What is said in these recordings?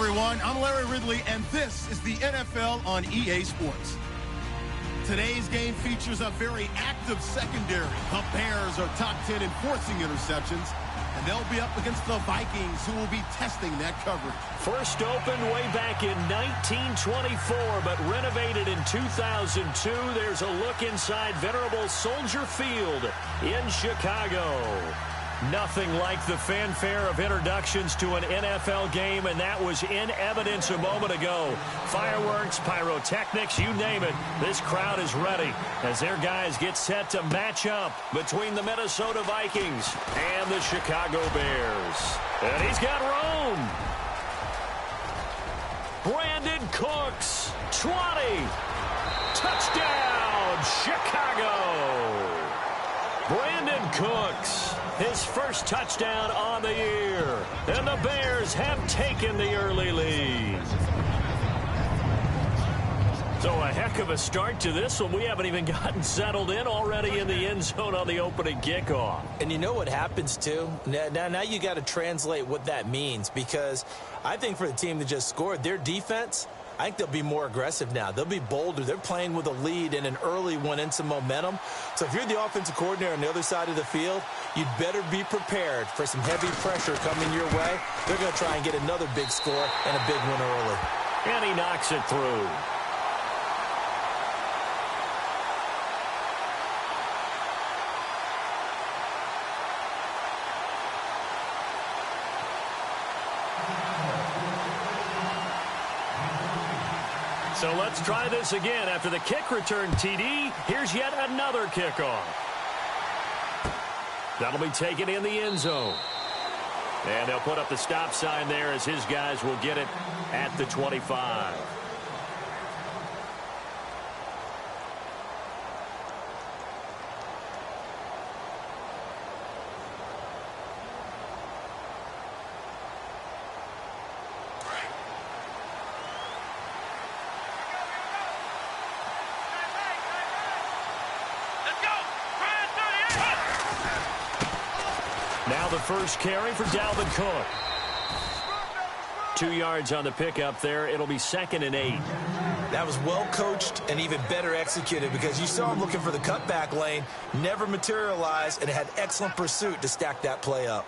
everyone. I'm Larry Ridley, and this is the NFL on EA Sports. Today's game features a very active secondary. The Bears are top 10 in forcing interceptions, and they'll be up against the Vikings, who will be testing that coverage. First opened way back in 1924, but renovated in 2002. There's a look inside venerable Soldier Field in Chicago. Nothing like the fanfare of introductions to an NFL game, and that was in evidence a moment ago. Fireworks, pyrotechnics, you name it. This crowd is ready as their guys get set to match up between the Minnesota Vikings and the Chicago Bears. And he's got room. Brandon Cooks, 20. Touchdown, Chicago. Brandon Cooks, his first touchdown on the year. And the Bears have taken the early lead. So a heck of a start to this one. We haven't even gotten settled in already in the end zone on the opening kickoff. And you know what happens, too? Now you got to translate what that means, because I think for the team that just scored, their defense, I think they'll be more aggressive now. They'll be bolder. They're playing with a lead and an early one and some momentum. So if you're the offensive coordinator on the other side of the field, you'd better be prepared for some heavy pressure coming your way. They're going to try and get another big score and a big one early. And he knocks it through. So let's try this again. After the kick return TD, here's yet another kickoff. That'll be taken in the end zone. And they'll put up the stop sign there as his guys will get it at the 25. Now the first carry for Dalvin Cook. 2 yards on the pickup there. It'll be 2nd and 8. That was well coached and even better executed, because you saw him looking for the cutback lane, never materialized, and had excellent pursuit to stack that play up.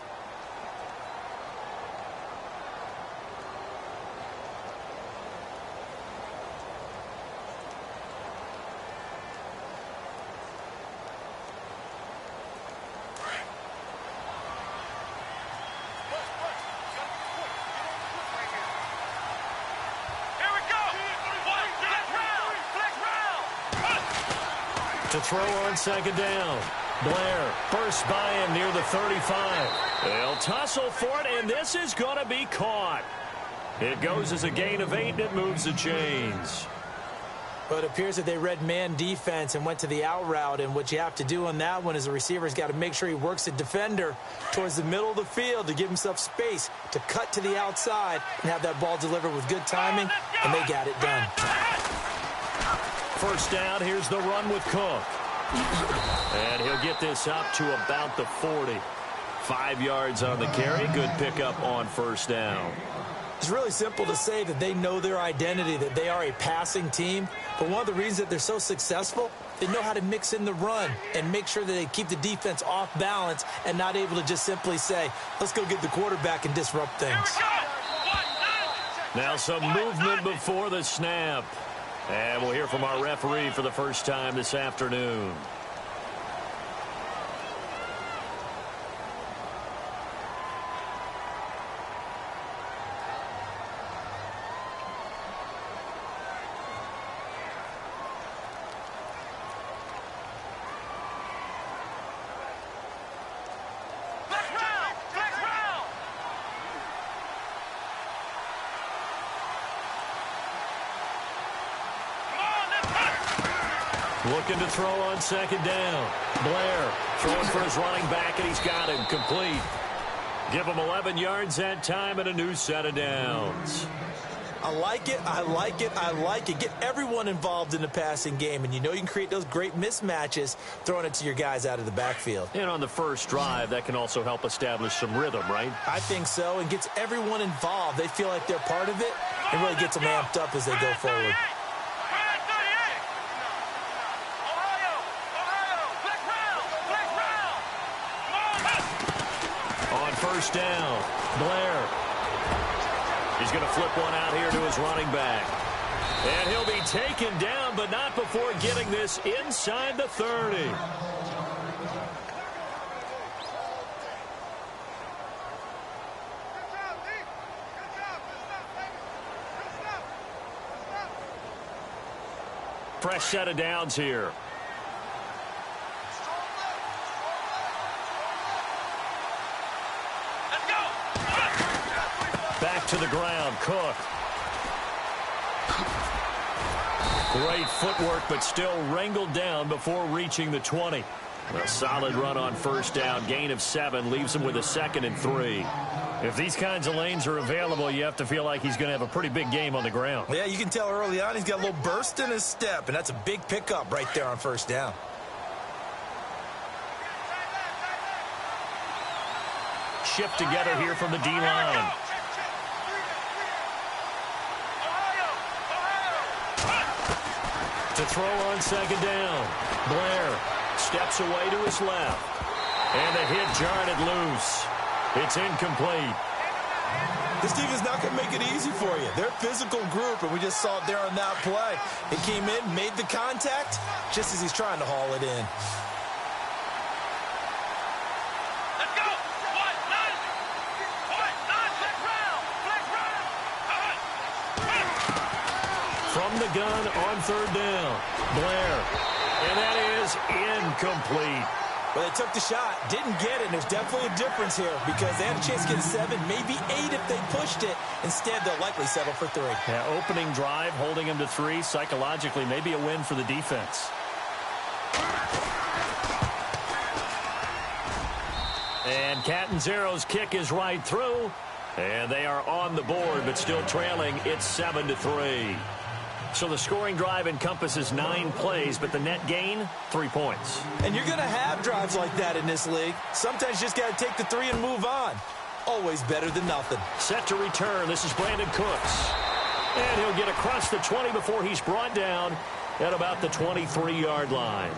To throw on 2nd down. Blair bursts by him near the 35. They'll tussle for it, and this is going to be caught. It goes as a gain of 8, and it moves the chains. But it appears that they read man defense and went to the out route, and what you have to do on that one is the receiver's got to make sure he works the defender towards the middle of the field to give himself space to cut to the outside and have that ball delivered with good timing, and they got it done. First down, here's the run with Cook. And he'll get this up to about the 40. 5 yards on the carry. Good pickup on first down. It's really simple to say that they know their identity, that they are a passing team. But one of the reasons that they're so successful, they know how to mix in the run and make sure that they keep the defense off balance and not able to just simply say, let's go get the quarterback and disrupt things. Now some movement before the snap. And we'll hear from our referee for the first time this afternoon. Looking to throw on 2nd down. Blair throwing for his running back, and he's got him complete. Give him 11 yards that time and a new set of downs. I like it, I like it, I like it. Get everyone involved in the passing game, and you know you can create those great mismatches throwing it to your guys out of the backfield. And on the first drive, that can also help establish some rhythm, right? I think so, and gets everyone involved. They feel like they're part of it, and really gets them amped up as they go forward. On first down, Blair. He's going to flip one out here to his running back. And he'll be taken down, but not before getting this inside the 30. Fresh set of downs here. Back to the ground, Cook. Great footwork, but still wrangled down before reaching the 20. A solid run on first down. Gain of 7 leaves him with a 2nd and 3. If these kinds of lanes are available, you have to feel like he's going to have a pretty big game on the ground. Yeah, you can tell early on he's got a little burst in his step, and that's a big pickup right there on first down. Shift together here from the D-line. To throw on second down. Blair steps away to his left. And the hit jarred it loose. It's incomplete. This team is not going to make it easy for you. They're a physical group, and we just saw it there on that play. It came in, made the contact, just as he's trying to haul it in. Let's go! From the gun on third down. Blair. And that is incomplete. Well, they took the shot, didn't get it, and there's definitely a difference here because they had a chance to get 7, maybe 8 if they pushed it. Instead, they'll likely settle for 3. Yeah, opening drive, holding him to 3. Psychologically, maybe a win for the defense. And Catanzero's kick is right through. And they are on the board, but still trailing. It's 7-3. So the scoring drive encompasses 9 plays, but the net gain, 3 points. And you're going to have drives like that in this league. Sometimes you just got to take the 3 and move on. Always better than nothing. Set to return. This is Brandon Cooks. And he'll get across the 20 before he's brought down at about the 23-yard line.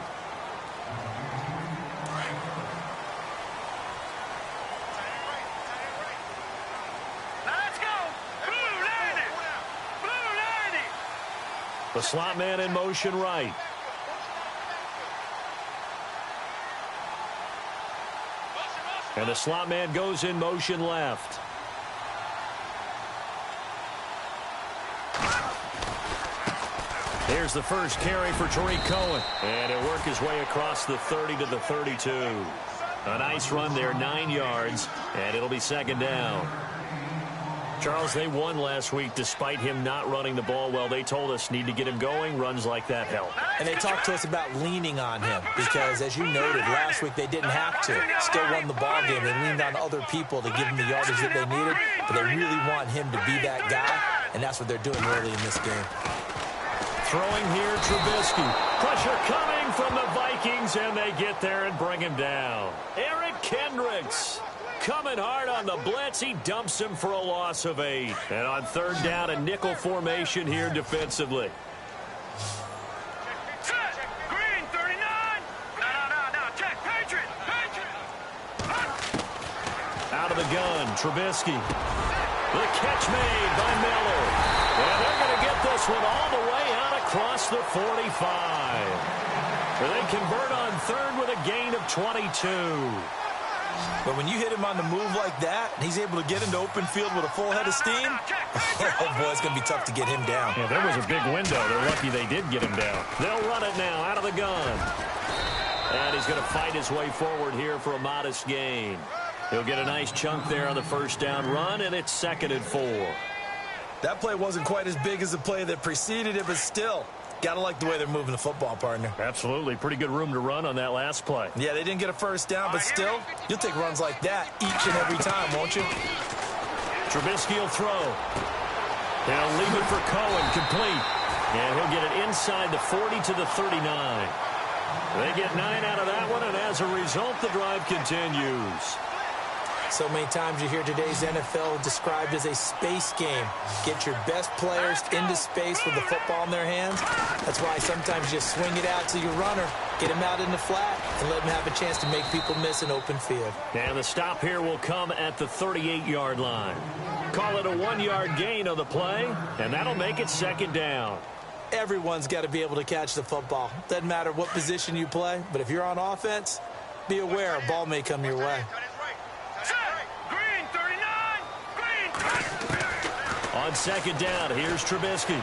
The slot man in motion right. And the slot man goes in motion left. Here's the first carry for Tariq Cohen. And he'll work his way across the 30 to the 32. A nice run there, 9 yards, and it'll be second down. Charles, they won last week despite him not running the ball well. They told us need to get him going. Runs like that help. And they talked to us about leaning on him because, as you noted, last week they didn't have to. Still won the ball game. They leaned on other people to give them the yardage that they needed, but they really want him to be that guy, and that's what they're doing early in this game. Throwing here, Trubisky. Pressure coming from the Vikings, and they get there and bring him down. Eric Kendricks coming hard on the blitz. He dumps him for a loss of 8. And on third down, a nickel formation here defensively. Set. Green, 39. No. Check. Patriot. Out of the gun, Trubisky. The catch made by Miller. And they're going to get this one all the way out across the 45. They convert on third with a gain of 22. But when you hit him on the move like that, and he's able to get into open field with a full head of steam, oh boy, it's going to be tough to get him down. Yeah, there was a big window. They're lucky they did get him down. They'll run it now out of the gun. And he's going to fight his way forward here for a modest gain. He'll get a nice chunk there on the first down run, and it's 2nd and 4. That play wasn't quite as big as the play that preceded it, but still, got to like the way they're moving the football, partner. Absolutely. Pretty good room to run on that last play. Yeah, they didn't get a first down, but still, you'll take runs like that each and every time, won't you? Trubisky will throw. He'll leave it for Cohen, complete. And he'll get it inside the 40 to the 39. They get 9 out of that one, and as a result, the drive continues. So many times you hear today's NFL described as a space game. Get your best players into space with the football in their hands. That's why sometimes you swing it out to your runner, get him out in the flat, and let him have a chance to make people miss an open field. And the stop here will come at the 38-yard line. Call it a 1-yard gain on the play, and that'll make it second down. Everyone's got to be able to catch the football. Doesn't matter what position you play, but if you're on offense, be aware a ball may come your way. On second down, here's Trubisky.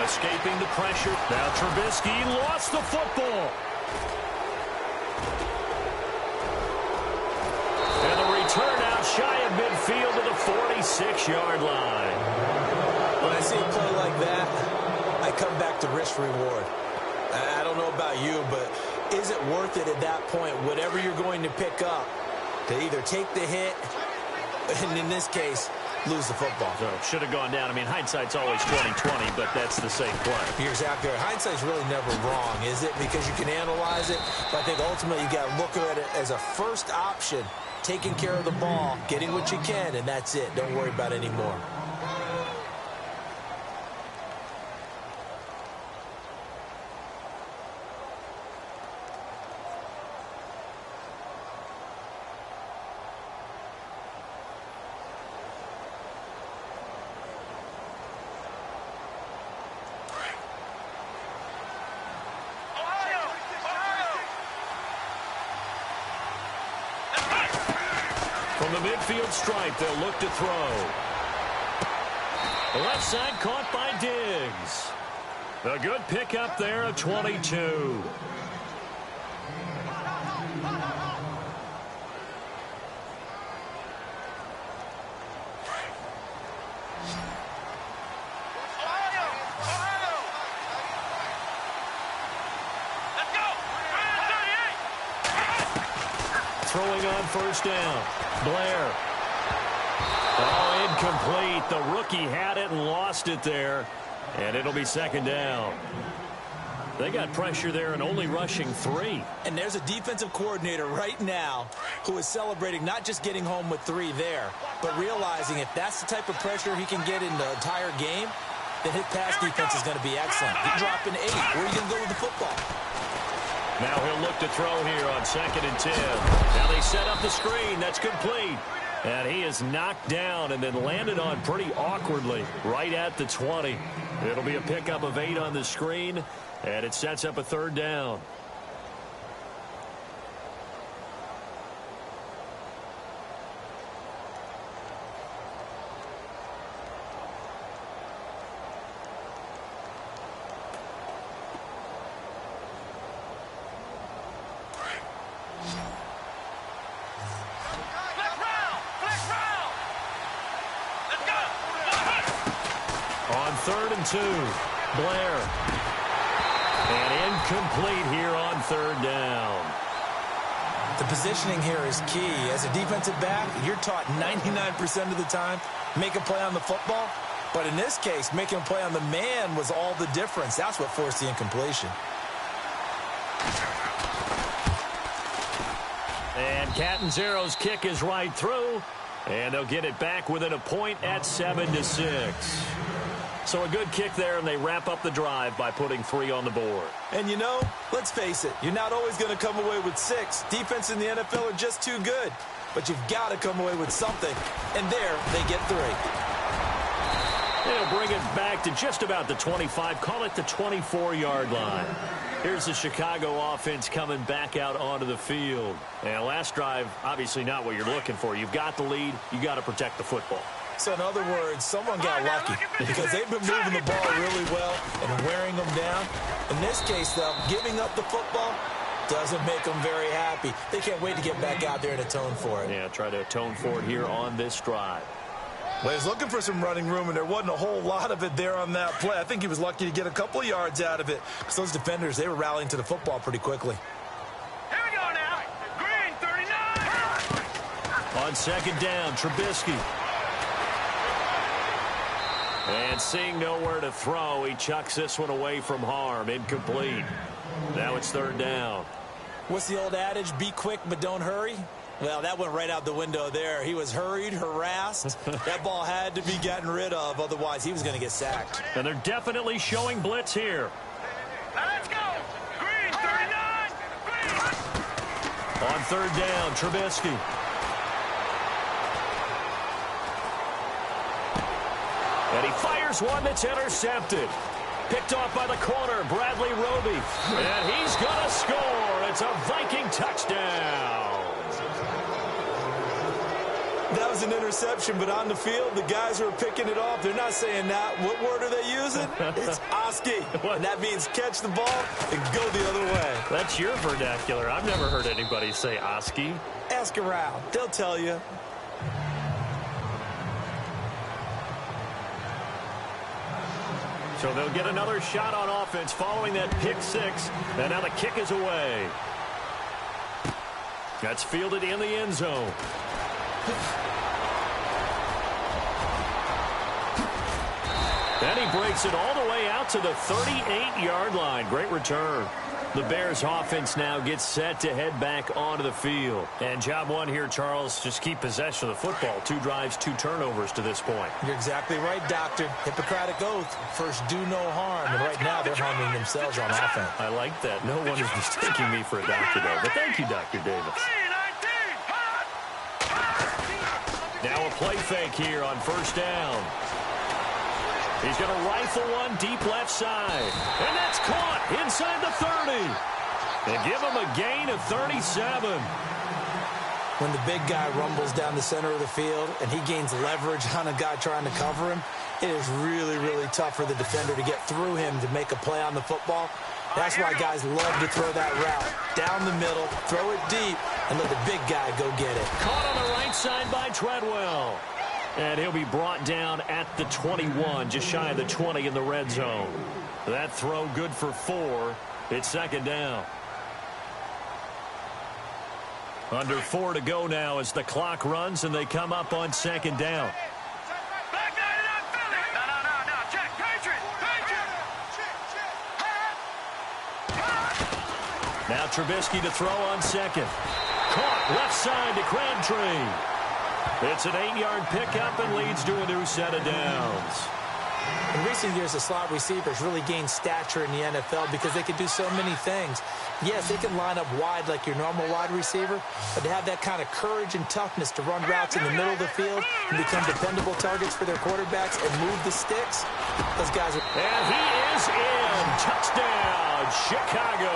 Escaping the pressure. Now Trubisky lost the football. And the return out shy of midfield to the 46-yard line. When I see a play like that, I come back to risk reward. I don't know about you, but is it worth it at that point, whatever you're going to pick up, to either take the hit, and in this case, lose the football? So should have gone down. I mean, hindsight's always 20/20, but that's the same play. You're exactly right. Hindsight's really never wrong, is it? Because you can analyze it, but I think ultimately you got to look at it as a first option, taking care of the ball, getting what you can, and that's it. Don't worry about it anymore. From the midfield stripe, they'll look to throw. The left side caught by Diggs. A good pickup there of 22. Throwing on first down. Blair. Oh, incomplete. The rookie had it and lost it there. And it'll be second down. They got pressure there and only rushing 3. And there's a defensive coordinator right now who is celebrating not just getting home with 3 there, but realizing if that's the type of pressure he can get in the entire game, then his pass defense is going to be excellent. He's dropping 8. Where are you going to go with the football? Now he'll look to throw here on 2nd and 10. Now they set up the screen. That's complete. And he is knocked down and then landed on pretty awkwardly right at the 20. It'll be a pickup of 8 on the screen, and it sets up a third down. On 3rd and 2, Blair. And incomplete here on 3rd down. The positioning here is key. As a defensive back, you're taught 99% of the time, make a play on the football. But in this case, making a play on the man was all the difference. That's what forced the incompletion. And Catanzaro's kick is right through. And they'll get it back within a point at 7-6. So a good kick there, and they wrap up the drive by putting 3 on the board. And you know, let's face it, you're not always going to come away with 6. Defense in the NFL are just too good. But you've got to come away with something. And there, they get 3. They'll bring it back to just about the 25, call it the 24-yard line. Here's the Chicago offense coming back out onto the field. And last drive, obviously not what you're looking for. You've got the lead. You got to protect the football. So in other words, someone got lucky because they've been moving the ball really well and wearing them down. In this case, though, giving up the football doesn't make them very happy. They can't wait to get back out there and atone for it. Yeah, try to atone for it here on this drive. Well, he was looking for some running room, and there wasn't a whole lot of it there on that play. I think he was lucky to get a couple of yards out of it because those defenders, they were rallying to the football pretty quickly. Here we go now. Green, 39. On 2nd down, Trubisky. And seeing nowhere to throw, he chucks this one away from harm. Incomplete. Now it's third down. What's the old adage? Be quick, but don't hurry. Well, that went right out the window there. He was hurried, harassed. That ball had to be gotten rid of. Otherwise, he was going to get sacked. And they're definitely showing blitz here. Now let's go. Green, 39. Green. On third down, Trubisky. And he fires one that's intercepted. Picked off by the corner, Bradley Roby. And he's going to score. It's a Viking touchdown. That was an interception, but on the field, the guys who are picking it off, they're not saying that. What word are they using? It's Oski. And that means catch the ball and go the other way. That's your vernacular. I've never heard anybody say Oski. Ask around. They'll tell you. So they'll get another shot on offense following that pick six. And now the kick is away. That's fielded in the end zone. And he breaks it all the way out to the 38-yard line. Great return. The Bears offense now gets set to head back onto the field. And job one here, Charles, just keep possession of the football. 2 drives, 2 turnovers to this point. You're exactly right, Doctor. Hippocratic oath. First, do no harm. And right now, they're harming themselves on offense. I like that. No one is mistaking me for a doctor, though. But thank you, Dr. Davis. Now a play fake here on first down. He's going to rifle one deep left side. And that's caught inside the 30. And give him a gain of 37. When the big guy rumbles down the center of the field and he gains leverage on a guy trying to cover him, it is really, really tough for the defender to get through him to make a play on the football. That's why guys love to throw that route. Down the middle, throw it deep, and let the big guy go get it. Caught on the right side by Treadwell. And he'll be brought down at the 21, just shy of the 20 in the red zone. That throw good for 4. It's second down. Under 4 to go now as the clock runs and they come up on second down. Now Trubisky to throw on second. Caught left side to Crabtree. It's an 8-yard pickup and leads to a new set of downs. In recent years, the slot receivers really gained stature in the NFL because they can do so many things. Yes, they can line up wide like your normal wide receiver, but to have that kind of courage and toughness to run routes in the middle of the field and become dependable targets for their quarterbacks and move the sticks, those guys are... And he is in. Touchdown, Chicago.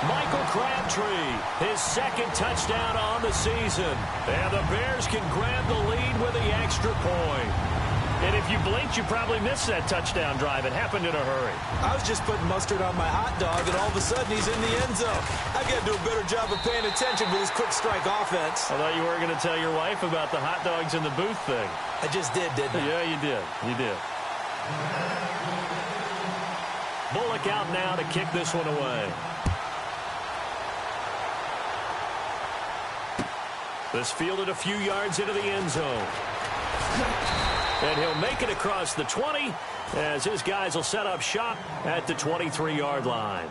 Michael Crabtree, his second touchdown on the season. And the Bears can grab the lead with the extra point. And if you blinked, you probably missed that touchdown drive. It happened in a hurry. I was just putting mustard on my hot dog, and all of a sudden he's in the end zone. I got to do a better job of paying attention with this quick strike offense. I thought you were going to tell your wife about the hot dogs in the booth thing. I just did, didn't I? Yeah, you did. You did. Bullock out now to kick this one away. This fielded a few yards into the end zone. And he'll make it across the 20 as his guys will set up shop at the 23-yard line.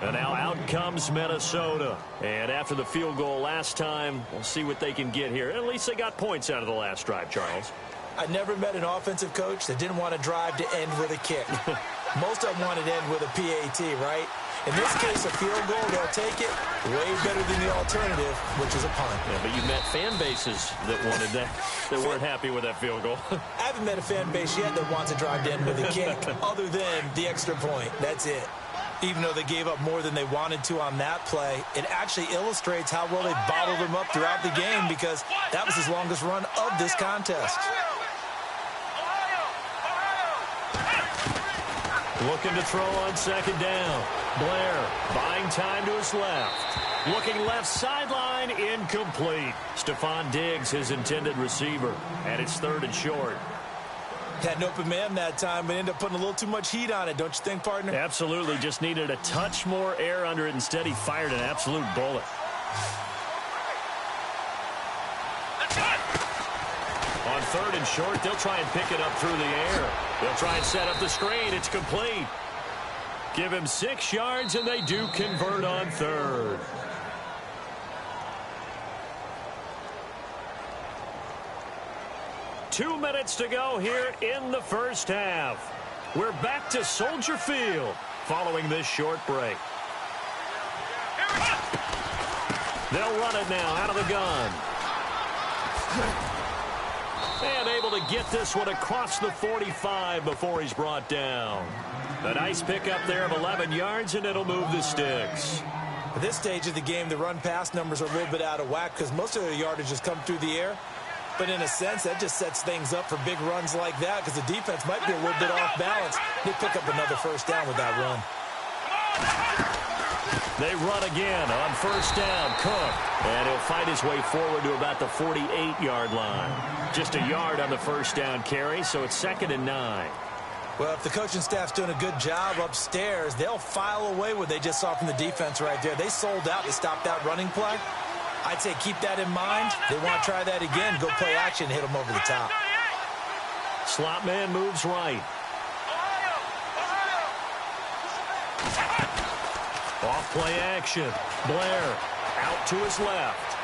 And now out comes Minnesota. And after the field goal last time, we'll see what they can get here. At least they got points out of the last drive, Charles. I never met an offensive coach that didn't want to drive to end with a kick. Most of them wanted to end with a PAT, right? In this case, a field goal, they'll take it way better than the alternative, which is a punt. Yeah, but you met fan bases that wanted that, that weren't happy with that field goal. I haven't met a fan base yet that wants to drive to end with a kick other than the extra point. That's it. Even though they gave up more than they wanted to on that play, it actually illustrates how well they bottled them up throughout the game because that was his longest run of this contest. Looking to throw on second down. Blair buying time to his left. Looking left sideline, incomplete. Stephon Diggs, his intended receiver. And it's third and short. Had an open man that time, but ended up putting a little too much heat on it, don't you think, partner? Absolutely. Just needed a touch more air under it. Instead, he fired an absolute bullet. On 3rd and short, they'll try and pick it up through the air. They'll try and set up the screen. It's complete. Give him 6 yards, and they do convert on 3rd. Two minutes to go here in the first half. We're back to Soldier Field following this short break. They'll run it now out of the gun. And able to get this one across the 45 before he's brought down. A nice pickup there of 11 yards, and it'll move the sticks. At this stage of the game, the run-pass numbers are a little bit out of whack because most of their yardage has come through the air. But in a sense, that just sets things up for big runs like that because the defense might be a little bit off balance. They pick up another first down with that run. They run again on first down. Cook. And he'll fight his way forward to about the 48-yard line. Just a yard on the first down carry, so it's 2nd and 9. Well, if the coaching staff's doing a good job upstairs, they'll file away what they just saw from the defense right there. They sold out to stop that running play. I'd say keep that in mind. They want to try that again. Go play action and hit them over the top. Slot man moves right. Off play action. Blair out to his left.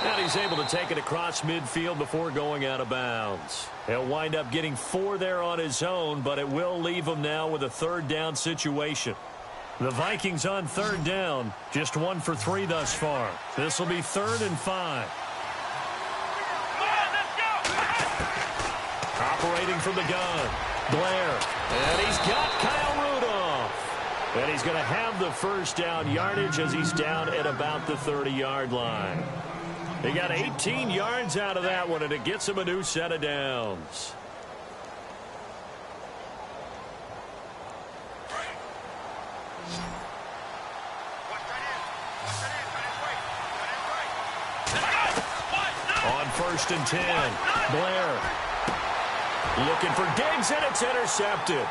And he's able to take it across midfield before going out of bounds. He'll wind up getting 4 there on his own, but it will leave him now with a 3rd down situation. The Vikings on 3rd down, just 1 for 3 thus far. This will be 3rd and 5. Operating from the gun, Blair, and he's got Kyle Rudolph. And he's going to have the first down yardage as he's down at about the 30-yard line. He got 18 yards out of that one, and it gets him a new set of downs. On 1st and 10, Blair looking for Diggs, and it's intercepted.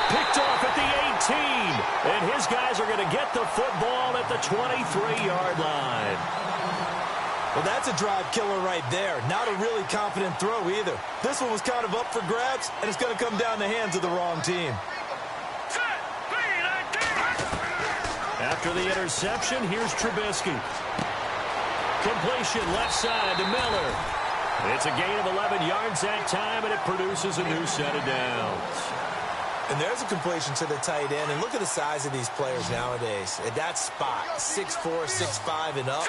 Picked off at the 18, and his guys are going to get the football at the 23-yard line. Well, that's a drive killer right there. Not a really confident throw either. This one was kind of up for grabs, and it's going to come down the hands of the wrong team. After the interception, here's Trubisky. Completion left side to Miller. It's a gain of 11 yards that time, and it produces a new set of downs. And there's a completion to the tight end. And look at the size of these players nowadays. At that spot, 6'4", 6'5", and up.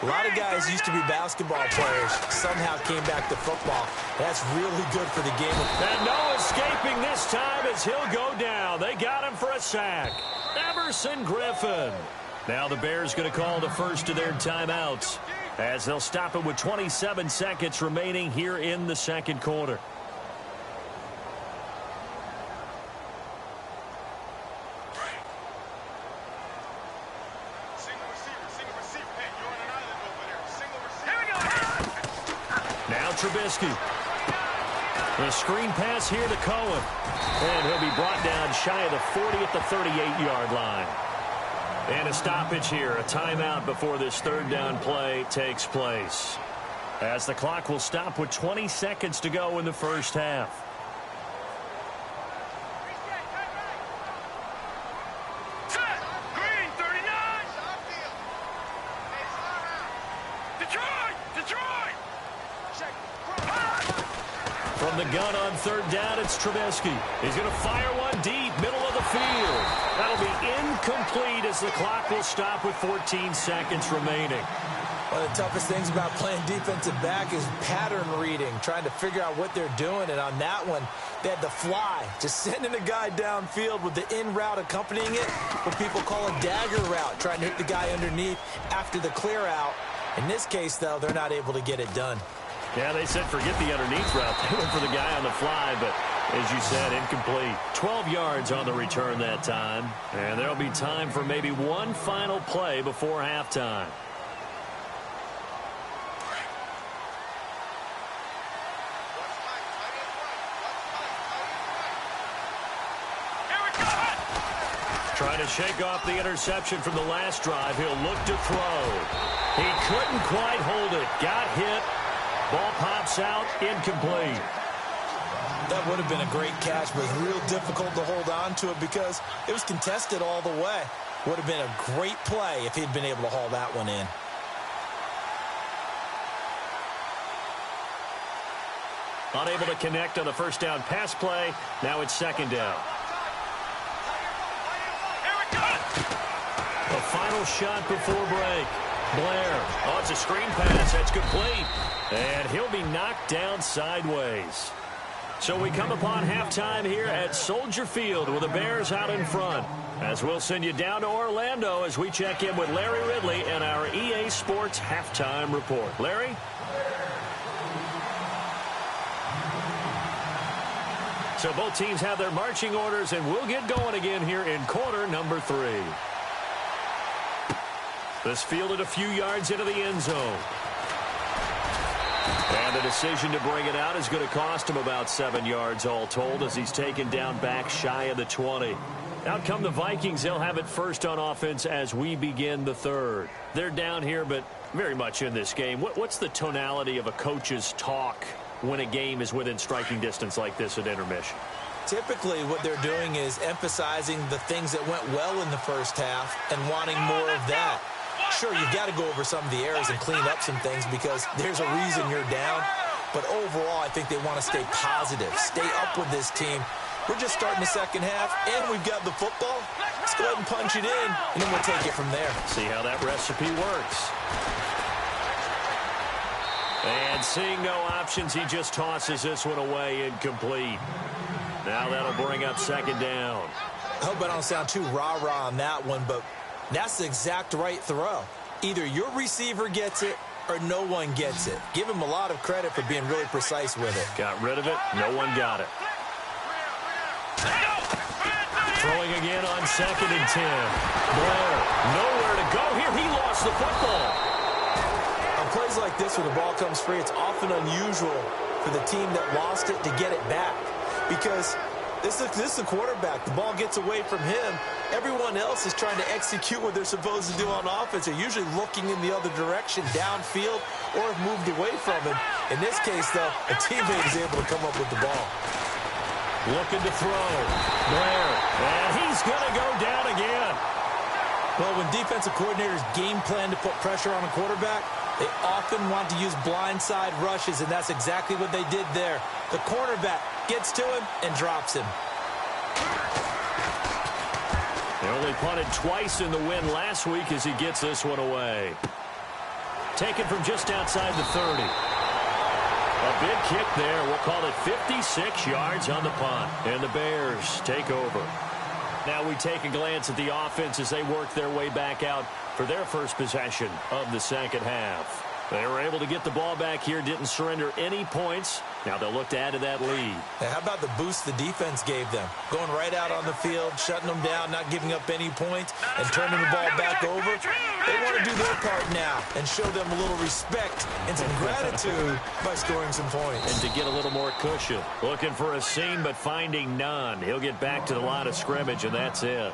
A lot of guys used to be basketball players, somehow came back to football. That's really good for the game. And no escaping this time as he'll go down. They got him for a sack. Emerson Griffin. Now the Bears going to call the first of their timeouts as they'll stop it with 27 seconds remaining here in the second quarter. Now Trubisky. The screen pass here to Cohen. And he'll be brought down shy of the 40 at the 38-yard line. And a stoppage here, a timeout before this 3rd down play takes place. As the clock will stop with 20 seconds to go in the first half. From the gun on 3rd down, it's Trubisky. He's going to fire one deep, middle of the field. That'll be incomplete as the clock will stop with 14 seconds remaining. One of the toughest things about playing defensive back is pattern reading, trying to figure out what they're doing. And on that one, they had the fly, just sending a guy downfield with the in route accompanying it, what people call a dagger route, trying to hit the guy underneath after the clear out. In this case, though, they're not able to get it done. Yeah, they said forget the underneath route. They went for the guy on the fly, but as you said, incomplete. 12 yards on the return that time. And there'll be time for maybe one final play before halftime. Trying to shake off the interception from the last drive. He'll look to throw. He couldn't quite hold it. Got hit. Ball pops out, incomplete. That would have been a great catch, but it's real difficult to hold on to it because it was contested all the way. Would have been a great play if he'd been able to haul that one in. Unable to connect on the first down pass play. Now it's second down. The final shot before break. Blair. Oh, it's a screen pass. That's complete. And he'll be knocked down sideways. So we come upon halftime here at Soldier Field with the Bears out in front. As we'll send you down to Orlando as we check in with Larry Ridley and our EA Sports halftime report. Larry? So both teams have their marching orders, and we'll get going again here in quarter number 3. This fielded a few yards into the end zone. And the decision to bring it out is going to cost him about 7 yards all told as he's taken down back shy of the 20. Out come the Vikings. They'll have it first on offense as we begin the third. They're down here, but very much in this game. What's the tonality of a coach's talk when a game is within striking distance like this at intermission? Typically, what they're doing is emphasizing the things that went well in the first half and wanting more of that. Sure, you've got to go over some of the errors and clean up some things because there's a reason you're down. But overall, I think they want to stay positive, stay up with this team. We're just starting the second half, and we've got the football. Let's go ahead and punch it in, and then we'll take it from there. See how that recipe works. And seeing no options, he just tosses this one away incomplete. Now that'll bring up second down. I hope I don't sound too rah-rah on that one, but that's the exact right throw. Either your receiver gets it or no one gets it. Give him a lot of credit for being really precise with it. Got rid of it. No one got it. Throwing again on 2nd and 10. Blair, nowhere to go here. He lost the football. On plays like this where the ball comes free, it's often unusual for the team that lost it to get it back because this is the quarterback. The ball gets away from him. Everyone else is trying to execute what they're supposed to do on offense. They're usually looking in the other direction, downfield, or have moved away from him. In this case, though, a teammate is able to come up with the ball. Looking to throw. Blair. And he's going to go down again. Well, when defensive coordinators game plan to put pressure on a quarterback, they often want to use blindside rushes, and that's exactly what they did there. The cornerback gets to him and drops him. They only punted twice in the win last week as he gets this one away. Taken from just outside the 30. A big kick there. We'll call it 56 yards on the punt. And the Bears take over. Now we take a glance at the offense as they work their way back out for their first possession of the second half. They were able to get the ball back here, didn't surrender any points. Now they'll look to add to that lead. Now, how about the boost the defense gave them? Going right out on the field, shutting them down, not giving up any points, and turning the ball back over. They want to do their part now and show them a little respect and some gratitude by scoring some points. And to get a little more cushion. Looking for a seam, but finding none. He'll get back to the line of scrimmage, and that's it.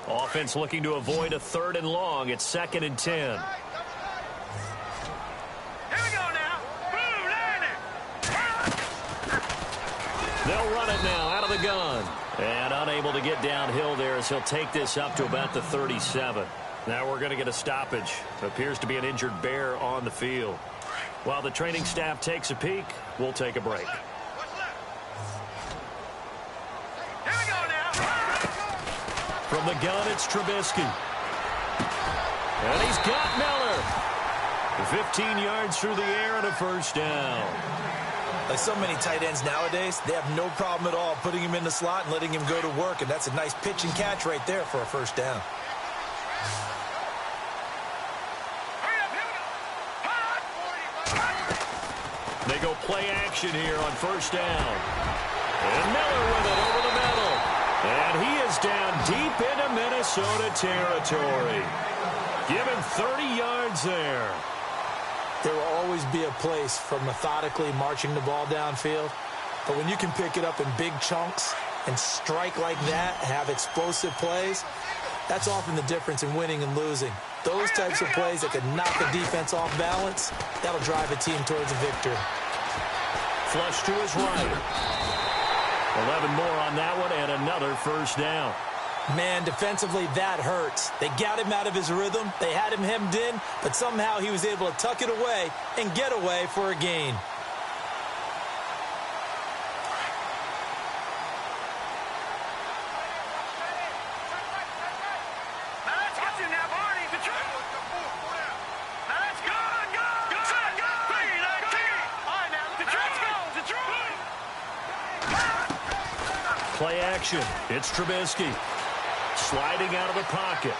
Offense looking to avoid a 3rd and long. It's 2nd and 10. Here we go now. Blue landing. They'll run it now out of the gun. And unable to get downhill there as he'll take this up to about the 37. Now we're going to get a stoppage. Appears to be an injured Bear on the field. While the training staff takes a peek, we'll take a break. From the gun, it's Trubisky. And he's got Miller. 15 yards through the air and a first down. Like so many tight ends nowadays, they have no problem at all putting him in the slot and letting him go to work. And that's a nice pitch and catch right there for a first down. They go play action here on first down. And Miller with it over the middle. And he is down deep into Minnesota territory. Give him 30 yards there. There will always be a place for methodically marching the ball downfield. But when you can pick it up in big chunks and strike like that, have explosive plays, that's often the difference in winning and losing. Those types of plays that can knock a defense off balance, that'll drive a team towards a victory. Flush to his right. 11 more on that one and another first down. Man, defensively, that hurts. They got him out of his rhythm. They had him hemmed in, but somehow he was able to tuck it away and get away for a gain. Play action. It's Trubisky. Sliding out of the pocket.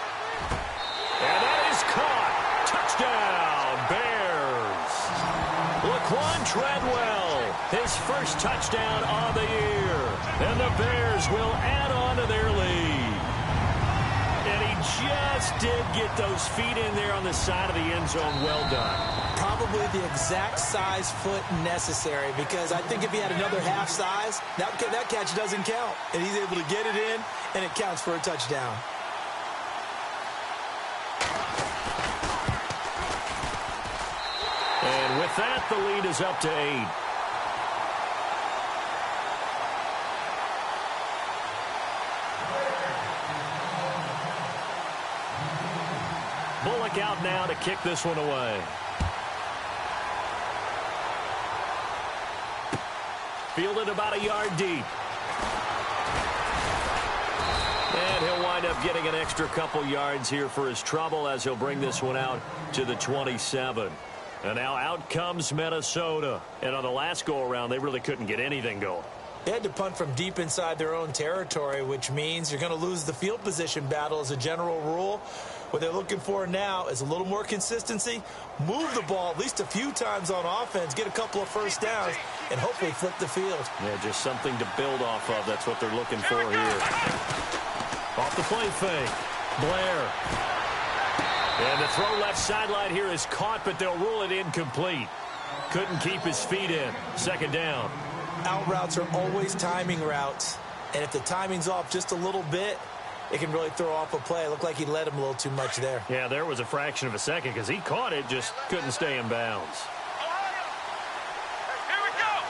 And that is caught. Touchdown, Bears. Laquan Treadwell, his first touchdown on the year. And the Bears will add on to their lead. And he just did get those feet in there on the side of the end zone. Well done. Probably the exact size foot necessary, because I think if he had another half size, that catch doesn't count. And he's able to get it in, and it counts for a touchdown. And with that, the lead is up to 8. Bullock out now to kick this one away. Fielded about a yard deep. And he'll wind up getting an extra couple yards here for his trouble as he'll bring this one out to the 27. And now out comes Minnesota. And on the last go-around, they really couldn't get anything going. They had to punt from deep inside their own territory, which means you're going to lose the field position battle as a general rule. What they're looking for now is a little more consistency, move the ball at least a few times on offense, get a couple of first downs, and hopefully flip the field. Yeah, just something to build off of. That's what they're looking for here. Off the play fake. Blair. And the throw left sideline here is caught, but they'll rule it incomplete. Couldn't keep his feet in. Second down. Out routes are always timing routes, and if the timing's off just a little bit, it can really throw off a play. It looked like he led him a little too much there. Yeah, there was a fraction of a second because he caught it, just couldn't stay in bounds. Here we go.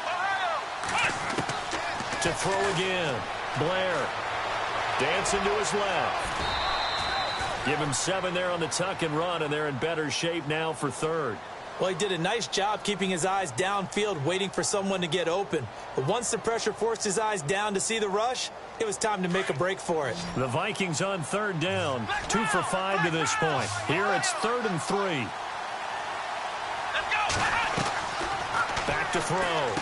Ohio. To throw again. Blair. Dancing to his left. Give him 7 there on the tuck and run, and they're in better shape now for third. Well, he did a nice job keeping his eyes downfield, waiting for someone to get open. But once the pressure forced his eyes down to see the rush, it was time to make a break for it. The Vikings on third down. 2 for 5 to this point. Here it's 3rd and 3. Let's go. Back to throw.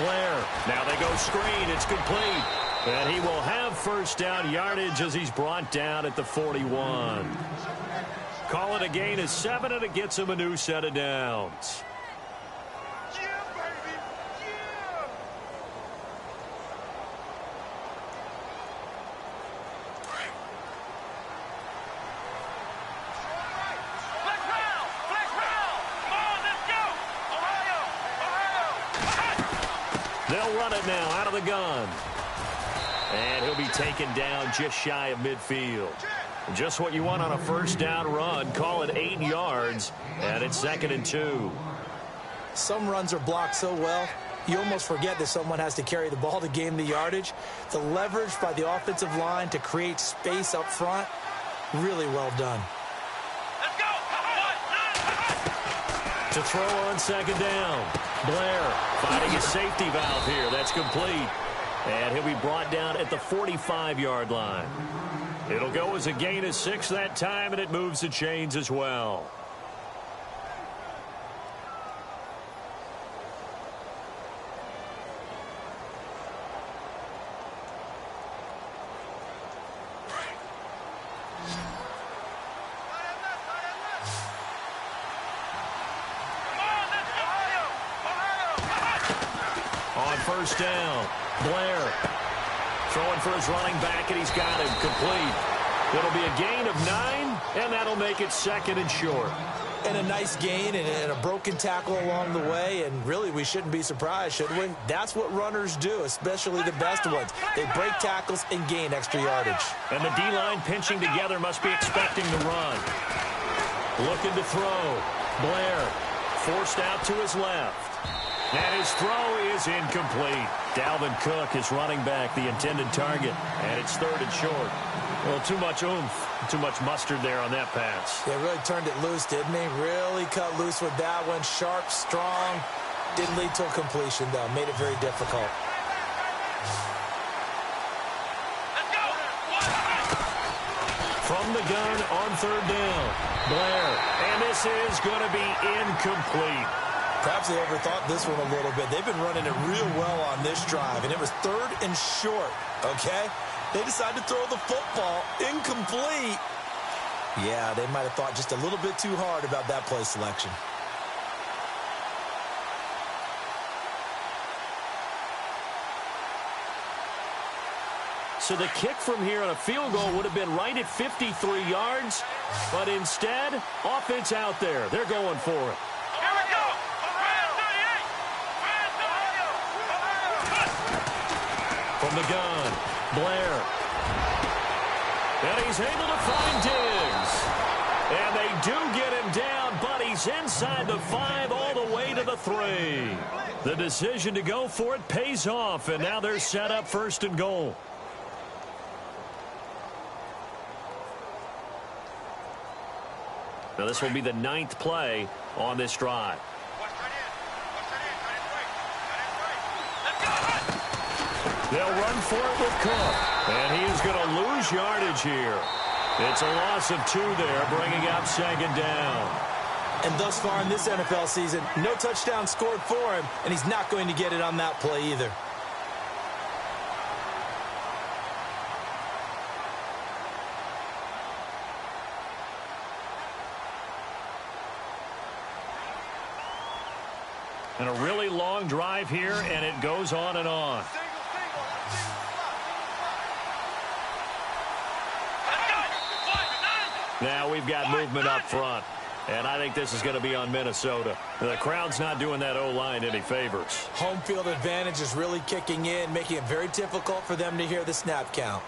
Blair. Now they go screen. It's complete. And he will have first down yardage as he's brought down at the 41. Call it a gain of 7, and it gets him a new set of downs. Yeah, baby. Yeah. Flex round. Flex round. Come on, let's go. Ohio. They'll run it now out of the gun. And he'll be taken down just shy of midfield. Just what you want on a first down run. Call it 8 yards, and it's 2nd and 2. Some runs are blocked so well, you almost forget that someone has to carry the ball to gain the yardage. The leverage by the offensive line to create space up front, really well done. Let's go. To throw on 2nd down. Blair finding a safety valve here. That's complete. And he'll be brought down at the 45-yard line. It'll go as a gain of 6 that time, and it moves the chains as well. On first down, Blair throwing for his running back, and he's got him complete. It'll be a gain of 9, and that'll make it 2nd and short. And a nice gain and a broken tackle along the way, and really we shouldn't be surprised, should we? That's what runners do, especially the best ones. They break tackles and gain extra yardage. And the D-line pinching together must be expecting the run. Looking to throw. Blair forced out to his left. And his throw is incomplete. Dalvin Cook is running back, the intended target, and it's 3rd and short. Well, too much oomph, too much mustard there on that pass. Yeah, really turned it loose, didn't he? Really cut loose with that one. Sharp, strong. Didn't lead to a completion, though. Made it very difficult. Let's go. From the gun on 3rd down. Blair, and this is going to be incomplete. Perhaps they overthought this one a little bit. They've been running it real well on this drive, and it was 3rd and short, okay? They decided to throw the football incomplete. Yeah, they might have thought just a little bit too hard about that play selection. So the kick from here on a field goal would have been right at 53 yards, but instead, offense out there. They're going for it. Here we go. From the gun, Blair. And he's able to find Diggs. And they do get him down, but he's inside the 5 all the way to the 3. The decision to go for it pays off, and now they're set up 1st and goal. Now this will be the 9th play on this drive. They'll run for it with Cook. And he is going to lose yardage here. It's a loss of 2 there, bringing up 2nd down. And thus far in this NFL season, no touchdown scored for him, and he's not going to get it on that play either. And a really long drive here, and it goes on and on. Now we've got movement up front, and I think this is going to be on Minnesota. The crowd's not doing that O-line any favors. Home field advantage is really kicking in, making it very difficult for them to hear the snap count.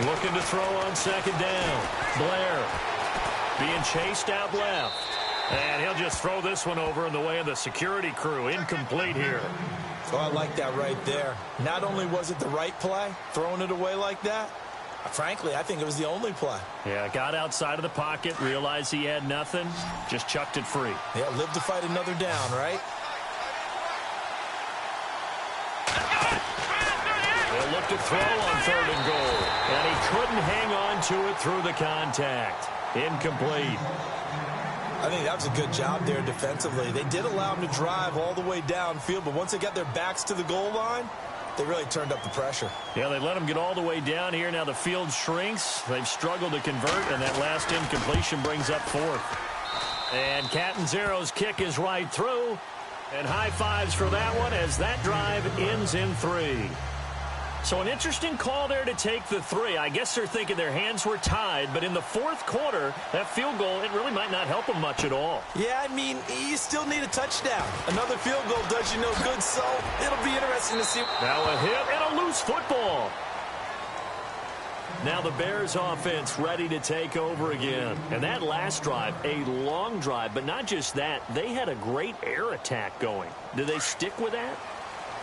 Looking to throw on 2nd down. Blair being chased out left. And he'll just throw this one over in the way of the security crew. Incomplete here. Oh, I like that right there. Not only was it the right play, throwing it away like that, frankly, I think it was the only play. Yeah, got outside of the pocket, realized he had nothing, just chucked it free. Yeah, live to fight another down, right? They'll look to throw on 3rd and goal. And he couldn't hang on to it through the contact. Incomplete. I think that was a good job there defensively. They did allow him to drive all the way downfield, but once they got their backs to the goal line, they really turned up the pressure. Yeah, they let him get all the way down here. Now the field shrinks. They've struggled to convert, and that last incompletion brings up 4th. And Catanzaro's kick is right through. And high fives for that one as that drive ends in 3. So an interesting call there to take the 3. I guess they're thinking their hands were tied, but in the 4th quarter, that field goal, it really might not help them much at all. Yeah, I mean, you still need a touchdown. Another field goal does you no good, so it'll be interesting to see. Now a hit and a loose football. Now the Bears offense ready to take over again. And that last drive, a long drive, but not just that, they had a great air attack going. Do they stick with that?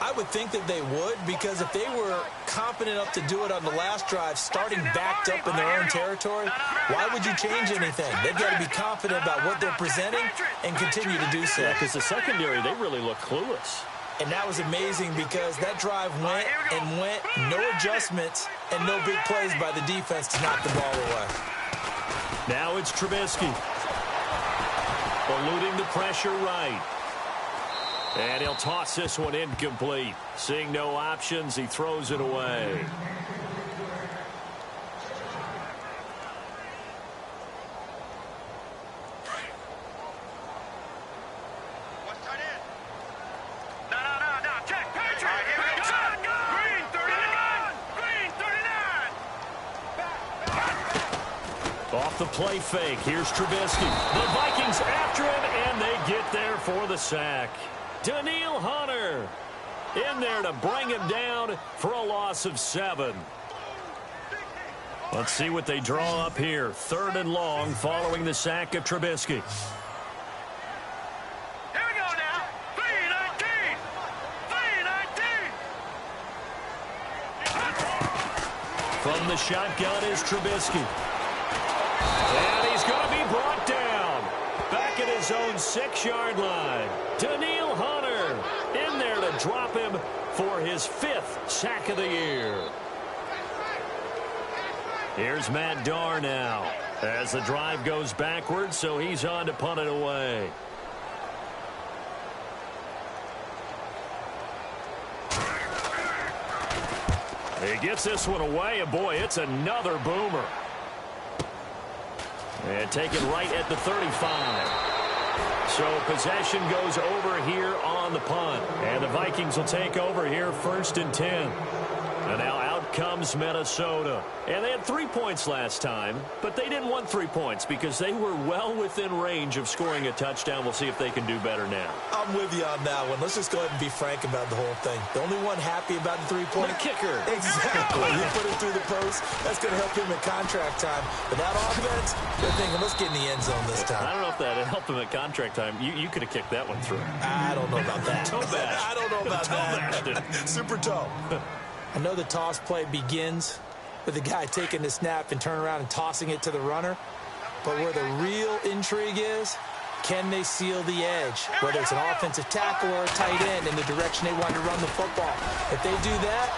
I would think that they would, because if they were confident enough to do it on the last drive, starting backed up in their own territory, why would you change anything? They've got to be confident about what they're presenting and continue to do so. Yeah, because the secondary, they really look clueless. And that was amazing because that drive went and went, no adjustments, and no big plays by the defense to knock the ball away. Now it's Trubisky. Eluding the pressure right. And he'll toss this one incomplete. Seeing no options, he throws it away. play fake. Here's Trubisky. The Vikings after him, and they get there for the sack. Daniil Hunter in there to bring him down for a loss of 7. Let's see what they draw up here. 3rd and long following the sack of Trubisky. Here we go now. 3-19. 3-19. From the shotgun is Trubisky. And he's going to be brought down. Back at his own 6-yard line. Daniil Hunter in there to drop him for his 5th sack of the year. Here's Matt Darr now as the drive goes backwards, so he's on to punt it away. He gets this one away, and boy, it's another boomer. And taken right at the 35. So possession goes over here on the punt. And the Vikings will take over here 1st and 10. And now out comes Minnesota. And they had 3 points last time, but they didn't want 3 points because they were well within range of scoring a touchdown. We'll see if they can do better now. I'm with you on that one. Let's just go ahead and be frank about the whole thing. The only one happy about the 3-point The kicker. Exactly. You put him through the post. That's going to help him in contract time. But that offense, they're thinking, let's get in the end zone this time. I don't know if that helped him at contract time. You could have kicked that one through. I don't know about that. Toe bash. I don't know about that. Super toe. I know the toss play begins with the guy taking the snap and turn around and tossing it to the runner. But where the real intrigue is, can they seal the edge? Whether it's an offensive tackle or a tight end in the direction they want to run the football. If they do that,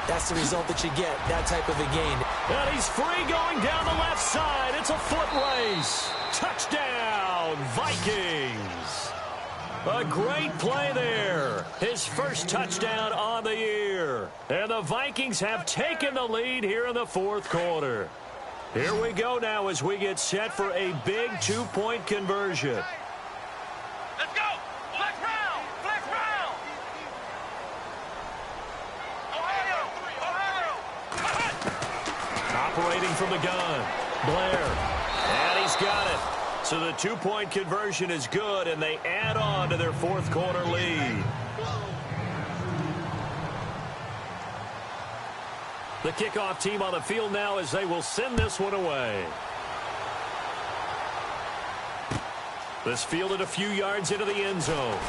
that's the result that you get, that type of a gain. And he's free going down the left side. It's a foot race. Touchdown, Vikings. A great play there. His first touchdown on the year. And the Vikings have taken the lead here in the 4th quarter. Here we go now as we get set for a big 2-point conversion. Let's go. Flex round. Flex round. Ohio. Operating from the gun. Blair. And he's got it. So the 2-point conversion is good, and they add on to their 4th quarter lead. The kickoff team on the field now as they will send this one away. This fielded a few yards into the end zone.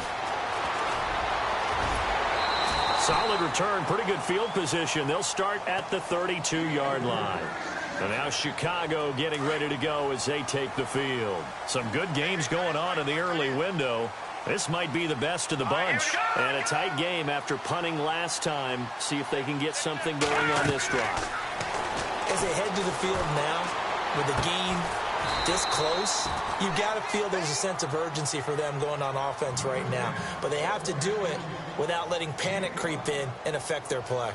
Solid return, pretty good field position. They'll start at the 32-yard line. And now Chicago getting ready to go as they take the field. Some good games going on in the early window. This might be the best of the bunch. And a tight game after punting last time. See if they can get something going on this drive. As they head to the field now, with the game this close, you've got to feel there's a sense of urgency for them going on offense right now. But they have to do it without letting panic creep in and affect their play.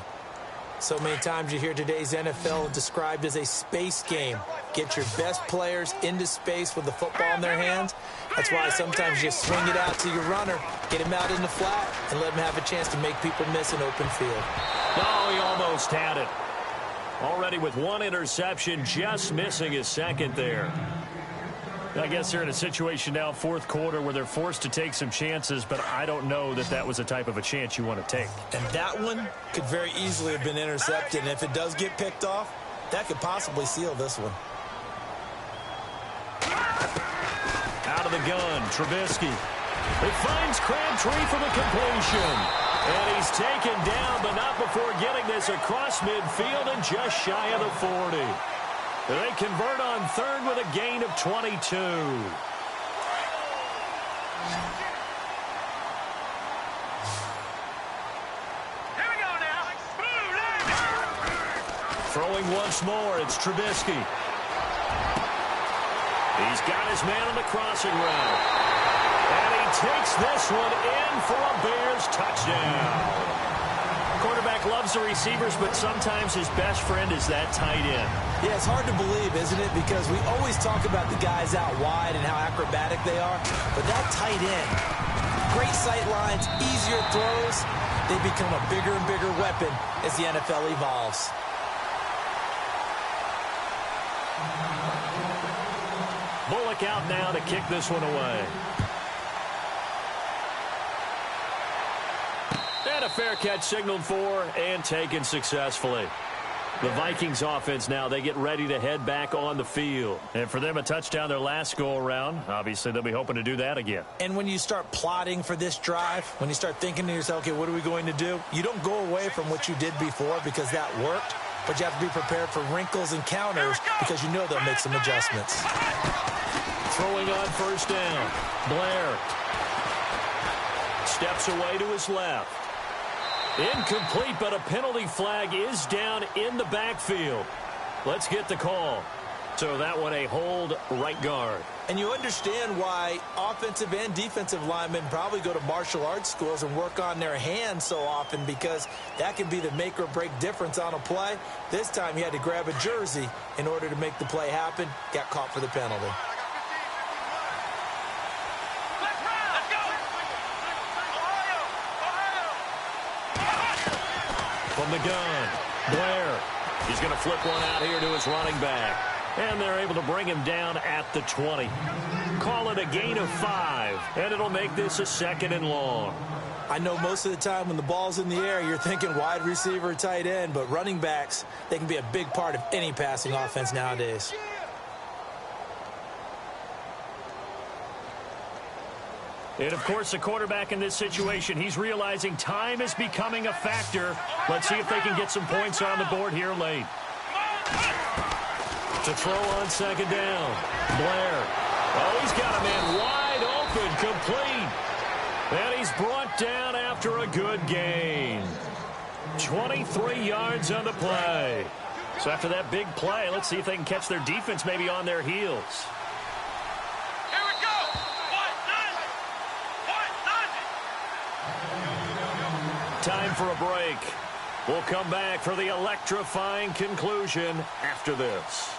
So many times you hear today's NFL described as a space game. Get your best players into space with the football in their hands. That's why sometimes you swing it out to your runner, get him out in the flat, and let him have a chance to make people miss an open field. Oh, he almost had it. Already with 1 interception, just missing his 2nd there. I guess they're in a situation now, 4th quarter, where they're forced to take some chances, but I don't know that that was the type of a chance you want to take. And that one could very easily have been intercepted, and if it does get picked off, that could possibly seal this one. Out of the gun, Trubisky. He finds Crabtree for the completion. And he's taken down, but not before getting this across midfield and just shy of the 40. They convert on 3rd with a gain of 22. Here we go now. Throwing once more, it's Trubisky. He's got his man on the crossing route. And he takes this one in for a Bears touchdown. Quarterback loves the receivers, but sometimes his best friend is that tight end. Yeah, it's hard to believe, isn't it? Because we always talk about the guys out wide and how acrobatic they are. But that tight end, great sight lines, easier throws, they become a bigger and bigger weapon as the NFL evolves. Bullock out now to kick this one away. And a fair catch signaled for and taken successfully. The Vikings offense now, they get ready to head back on the field. And for them, a touchdown their last go-around. Obviously, they'll be hoping to do that again. And when you start plotting for this drive, when you start thinking to yourself, okay, what are we going to do? You don't go away from what you did before because that worked, but you have to be prepared for wrinkles and counters because you know they'll make some adjustments. Throwing on first down. Blair steps away to his left. Incomplete, but a penalty flag is down in the backfield. Let's get the call. So that one a hold right guard. And you understand why offensive and defensive linemen probably go to martial arts schools and work on their hands so often, because that can be the make or break difference on a play. This time he had to grab a jersey in order to make the play happen. Got caught for the penalty. From the gun, Blair. He's going to flip one out here to his running back. And they're able to bring him down at the 20. Call it a gain of 5, and it'll make this a 2nd and long. I know most of the time when the ball's in the air, you're thinking wide receiver, tight end, but running backs, they can be a big part of any passing offense nowadays. And, of course, the quarterback in this situation, he's realizing time is becoming a factor. Let's see if they can get some points on the board here late. To throw on 2nd down. Blair. Oh, he's got a man wide open, complete. And he's brought down after a good gain. 23 yards on the play. So after that big play, let's see if they can catch their defense maybe on their heels. Time for a break. We'll come back for the electrifying conclusion after this.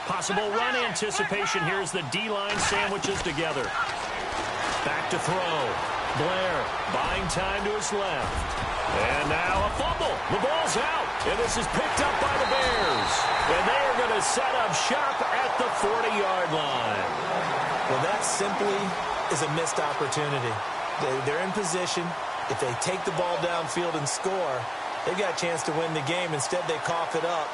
Possible run anticipation here as the D-line sandwiches together. Back to throw. Blair buying time to his left. And now a fumble. The ball's out. And this is picked up by the Bears. And they are going to set up shop at the 40-yard line. Well, that simply is a missed opportunity. They're in position. If they take the ball downfield and score, they've got a chance to win the game. Instead, they cough it up.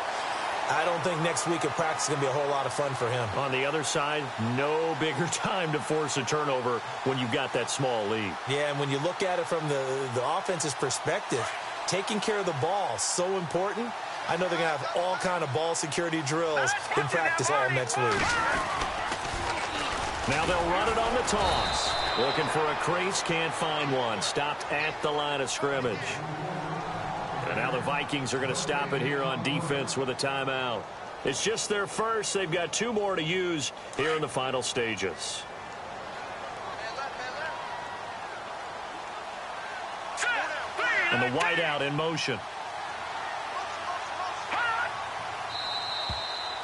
I don't think next week at practice is going to be a whole lot of fun for him. On the other side, no bigger time to force a turnover when you've got that small lead. Yeah, and when you look at it from the offense's perspective, taking care of the ball is so important. I know they're going to have all kind of ball security drills in practice all next week. Now they'll run it on the toss. Looking for a crease, can't find one. Stopped at the line of scrimmage. And now the Vikings are going to stop it here on defense with a timeout. It's just their first. They've got 2 more to use here in the final stages. And the wideout in motion.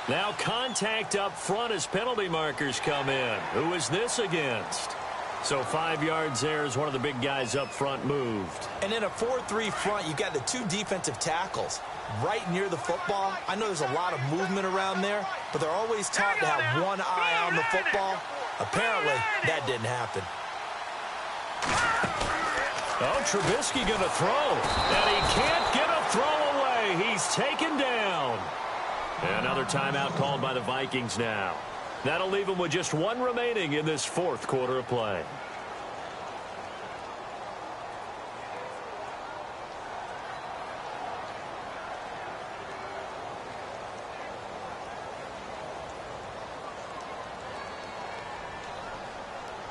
Now contact up front as penalty markers come in. Who is this against? So 5 yards there as one of the big guys up front moved. And in a 4-3 front, you got the 2 defensive tackles right near the football. I know there's a lot of movement around there, but they're always taught to have one eye on the football. Apparently, that didn't happen. Oh, Trubisky going to throw. And he can't get a throw away. He's taken down. Another timeout called by the Vikings now. That'll leave them with just 1 remaining in this 4th quarter of play.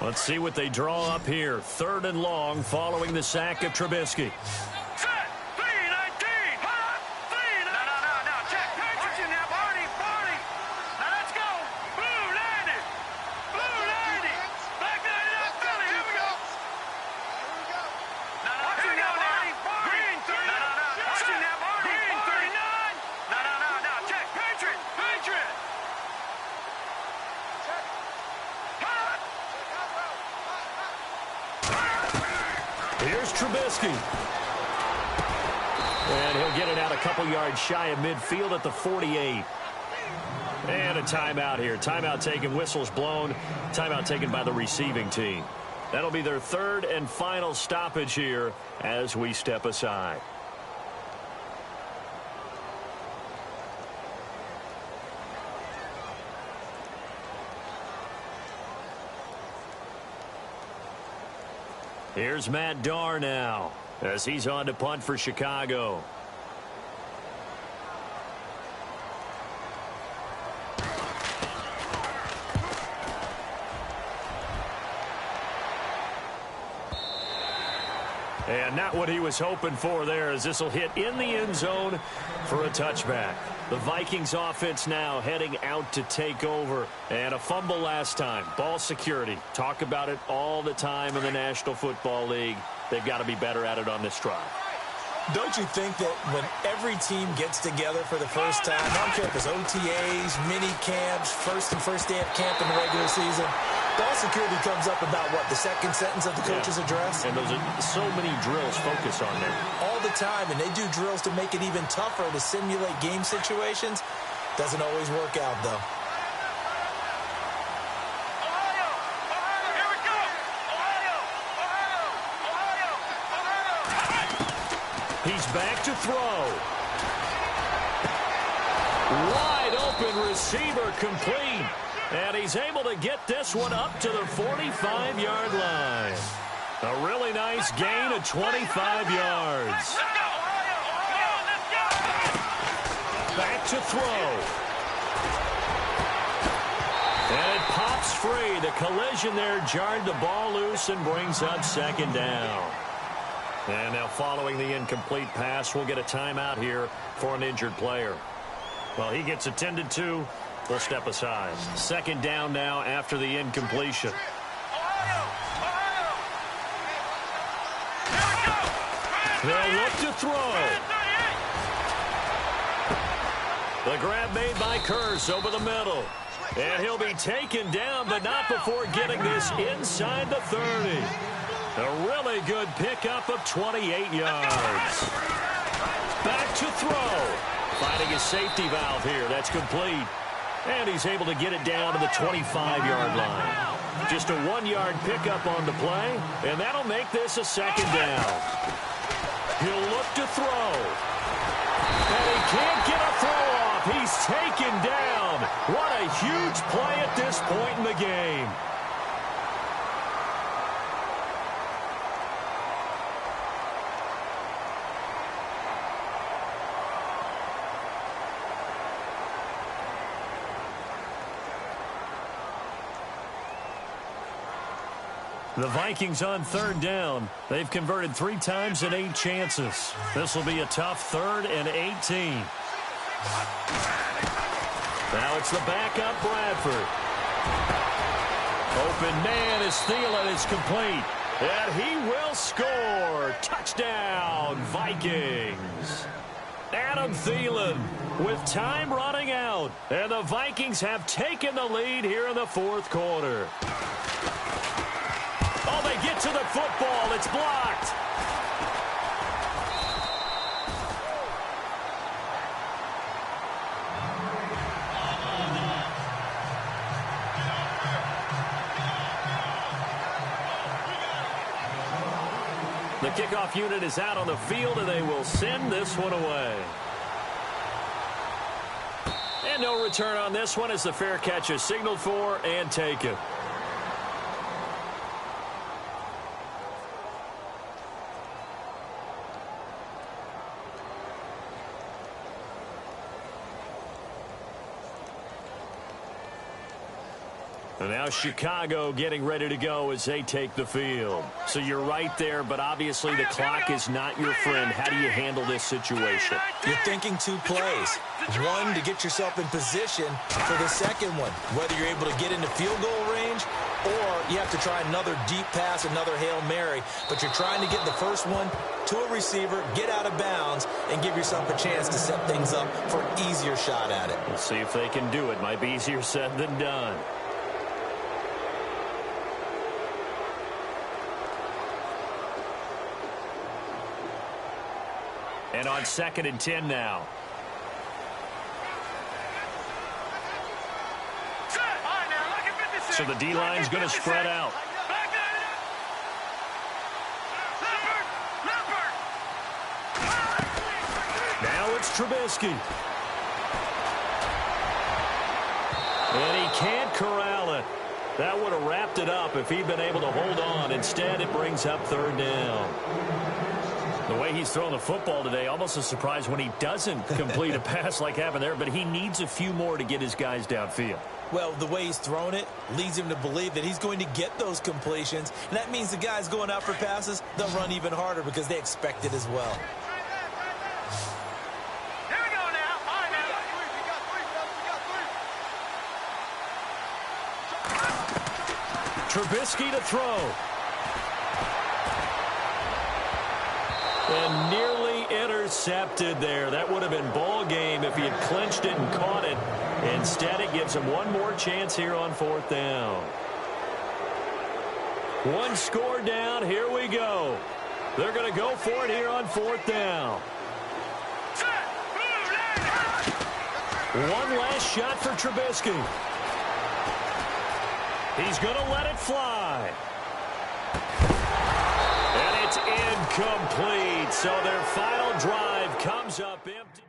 Let's see what they draw up here. 3rd and long following the sack of Trubisky. Here's Trubisky. And he'll get it out a couple yards shy of midfield at the 48. And a timeout here. Timeout taken, whistles blown. Timeout taken by the receiving team. That'll be their third and final stoppage here as we step aside. Here's Matt Darr now as he's on to punt for Chicago. And not what he was hoping for there, as this will hit in the end zone for a touchback. The Vikings offense now heading out to take over. And a fumble last time. Ball security. Talk about it all the time in the National Football League. They've got to be better at it on this drive. Don't you think that when every team gets together for the first time, I don't care if it's OTAs, mini camps, first day of camp in the regular season, ball security comes up about what, the second sentence of the coach's address? And those are so many drills focus on that. All the time, and they do drills to make it even tougher to simulate game situations. Doesn't always work out, though. He's back to throw. Wide open receiver complete. And he's able to get this one up to the 45-yard line. A really nice gain of 25 yards. Back to throw. And it pops free. The collision there jarred the ball loose and brings up second down. And now following the incomplete pass, we'll get a timeout here for an injured player. Well, he gets attended to. We'll step aside. Second down now after the incompletion. They'll look to throw. The grab made by Kearse over the middle. And he'll be taken down, but not before getting this inside the 30. A really good pickup of 28 yards. Back to throw. Finding his safety valve here. That's complete. And he's able to get it down to the 25-yard line. Just a 1-yard pickup on the play, and that'll make this a second down. He'll look to throw. And he can't get a throw off. He's taken down. What a huge play at this point in the game. The Vikings on third down. They've converted 3 times in 8 chances. This will be a tough 3rd and 18. Now it's the backup Bradford. Open man is Thielen. It's complete. And he will score. Touchdown, Vikings. Adam Thielen with time running out. And the Vikings have taken the lead here in the 4th quarter. Oh, they get to the football. It's blocked. The kickoff unit is out on the field, and they will send this one away. And no return on this one as the fair catch is signaled for and taken. And now Chicago getting ready to go as they take the field. So you're right there, but obviously the clock is not your friend. How do you handle this situation? You're thinking 2 plays. One, to get yourself in position for the second one, whether you're able to get into field goal range or you have to try another deep pass, another Hail Mary. But you're trying to get the first one to a receiver, get out of bounds, and give yourself a chance to set things up for an easier shot at it. Let's see if they can do it. Might be easier said than done. And on 2nd and 10 now. So the D-line's going to spread out. Now it's Trubisky. And he can't corral it. That would have wrapped it up if he'd been able to hold on. Instead, it brings up 3rd down. The way he's throwing the football today, almost a surprise when he doesn't complete a pass like happened there, but he needs a few more to get his guys downfield. Well, the way he's thrown it leads him to believe that he's going to get those completions, and that means the guys going out for passes, they'll run even harder because they expect it as well. Trubisky to throw. And nearly intercepted there. That would have been ball game if he had clinched it and caught it. Instead, it gives him one more chance here on 4th down. One score down. Here we go. They're going to go for it here on 4th down. One last shot for Trubisky. He's going to let it fly. And it's incomplete. So their final drive comes up empty.